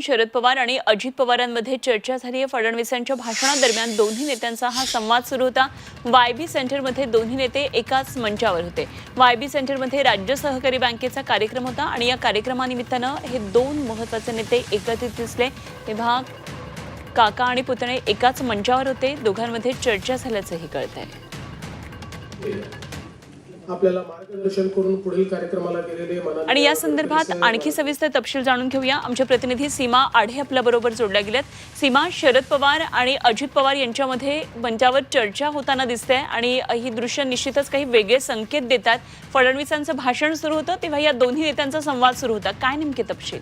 शरद पवार आणि अजित पवारांमध्ये चर्चा झाली आहे। फडणवीसांच्या भाषणादरम्यान दोन्ही नेत्यांचा हा संवाद सुरू होता। वायबी सेंटरमध्ये दोन्ही नेते एकाच मंचावर होते। वायबी सेंटरमध्ये राज्य सहकारी बँकेचा कार्यक्रम होता आणि या कार्यक्रमानिमित्तानं हे दोन महत्त्वाचे नेते एकत्रित दिसले। तेव्हा काका आणि पुतणे एकाच मंचावर होते। दोघांमध्ये चर्चा झाल्याचंही कळतंय। आपल्याला मार्गदर्शन करून पुढील कार्यक्रमाला गेलेले आणि या संदर्भात आणखी सविस्तर तपशील जाणून घेऊया। आमचे प्रतिनिधी सीमा आढे आपल्या बरोबर जोडल्या गेल्यात। सीमा, शरद पवार आणि अजित पवार यांच्यामध्ये मंचावर चर्चा होताना दिसते आणि ही दृश्य निश्चितच काही वेगळे संकेत देतात। फडणवीसांचं भाषण सुरू होतं तेव्हा या दोन्ही नेत्यांचा संवाद सुरू होता। काय नेमके तपशील?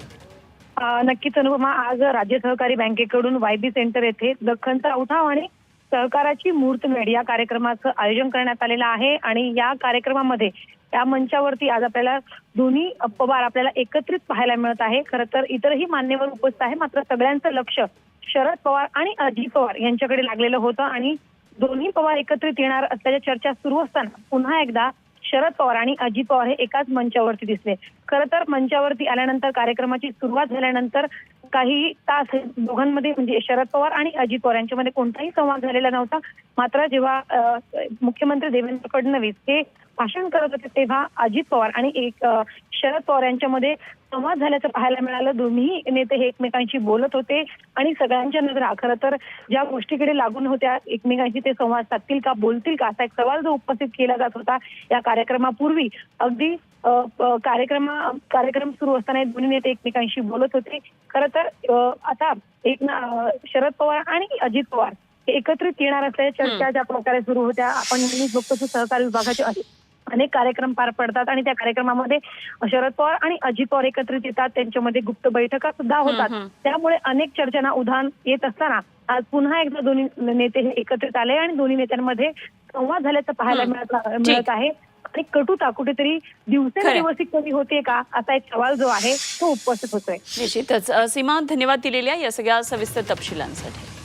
नक्कीच अनुपमा, आज राज्य सहकारी बँकेकडून वायबी सेंटर येथे दख्खनचा उठाव आणि सहकाराची मुहूर्तमेढ या कार्यक्रमाचं आयोजन करण्यात आलेलं आहे आणि या कार्यक्रमामध्ये या मंचावरती आज आपल्याला दोन्ही पवार आपल्याला एकत्रित पाहायला मिळत आहे। खरं तर इतरही मान्यवर उपस्थित आहे, मात्र सगळ्यांचं लक्ष शरद पवार आणि अजित पवार यांच्याकडे लागलेलं होतं आणि दोन्ही पवार एकत्रित येणार असल्याच्या चर्चा सुरू असताना पुन्हा एकदा शरद पवार आणि अजित पवार हे एकाच मंचावरती दिसले। खरं तर मंचावरती आल्यानंतर कार्यक्रमाची सुरुवात झाल्यानंतर काही तास दोघांमध्ये म्हणजे शरद पवार आणि अजित पवार यांच्यामध्ये कोणताही संवाद झालेला नव्हता। मात्र जेव्हा मुख्यमंत्री देवेंद्र फडणवीस हे भाषण करत होते तेव्हा अजित पवार आणि शरद पवार यांच्यामध्ये संवाद झाल्याचं पाहायला मिळालं। दोन्ही नेते हे एकमेकांशी बोलत होते आणि सगळ्यांच्या नजरा खरं तर ज्या गोष्टीकडे लागून होत्या, एकमेकांशी ते संवाद साधतील का, बोलतील का, असा एक सवाल जो उपस्थित केला जात होता या कार्यक्रमापूर्वी। अगदी कार्यक्रम सुरू असताना दोन्ही नेते एकमेकांशी बोलत होते। खरं तर आता शरद पवार आणि अजित पवार हे एकत्रित येणार असल्याच्या चर्चा ज्या प्रकारे सुरू होत्या, आपण नेहमीच बघतो की सहकारी विभागाचे अनेक कार्यक्रम पार पडतात आणि त्या कार्यक्रमामध्ये शरद पवार आणि अजित पवार एकत्रित येतात, त्यांच्यामध्ये गुप्त बैठका सुद्धा होतात। त्यामुळे अनेक चर्चांना उधाण येत असताना आज पुन्हा एकदा दोन्ही नेते हे एकत्रित आले आणि दोन्ही नेत्यांमध्ये संवाद झाल्याचं पाहायला मिळत आहे। आणि कटुता कुठेतरी दिवसेंदिवस कमी होते का, असा एक सवाल जो आहे तो उपस्थित होतोय। निश्चितच सीमा, धन्यवाद दिलेल्या या सगळ्या सविस्तर तपशिलांसाठी।